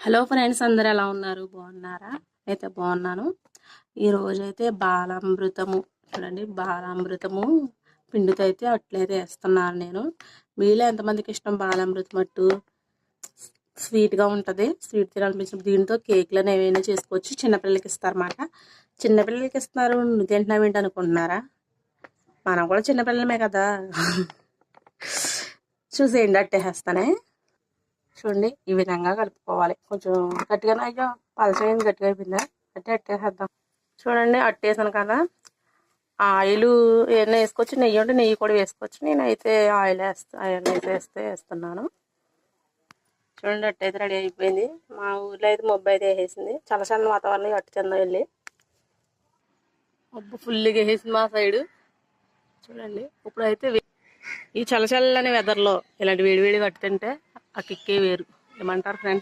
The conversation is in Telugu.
హలో ఫ్రెండ్స్, అందరు ఎలా ఉన్నారు? బాగున్నారా? అయితే బాగున్నాను. ఈరోజైతే బాలామృతము చూడండి, బాలామృతము పిండితో అయితే అట్లయితే వేస్తున్నాను నేను. మీలో ఎంతమందికి ఇష్టం బాలామృతం? అట్టు స్వీట్గా ఉంటుంది, స్వీట్ తినాలనిపించిన దీంతో కేక్లను ఏమైనా చేసుకోవచ్చు. చిన్నపిల్లలకి ఇస్తారన్నమాట. చిన్నపిల్లలకి ఇస్తున్నారు, నువ్వు తింటున్నావు ఏంటి అనుకుంటున్నారా? మనం కూడా చిన్నపిల్లలమే కదా. చూసేయండి, అట్టేస్తానే. చూడండి, ఈ విధంగా కలుపుకోవాలి. కొంచెం గట్టిగానే అయ్యో పలచమైంది, గట్టిగా అయిపోయిందా? అట్టేసేద్దాం. చూడండి, అట్టేసాను కదా. ఆయిల్ ఏమైనా వేసుకోవచ్చు, నెయ్యి ఉంటే నెయ్యి కూడా వేసుకోవచ్చు. నేనైతే ఆయిల్ వేస్తున్నాను. చూడండి, అట్టయితే రెడీ అయిపోయింది. మా ఊర్లో అయితే మబ్బు అయితే వేసేసింది. చల్లచల్ల వాతావరణం అట్టు చెంద వెళ్ళి మబ్బు ఫుల్గా వేసేసింది మా సైడు. చూడండి, ఇప్పుడైతే ఈ చల్లచల్లని వెదర్లో ఇలాంటి వేడివేడి కట్టు తింటే ఆ కిక్కే వేరు. ఏమంటారు ఫ్రెండ్స్?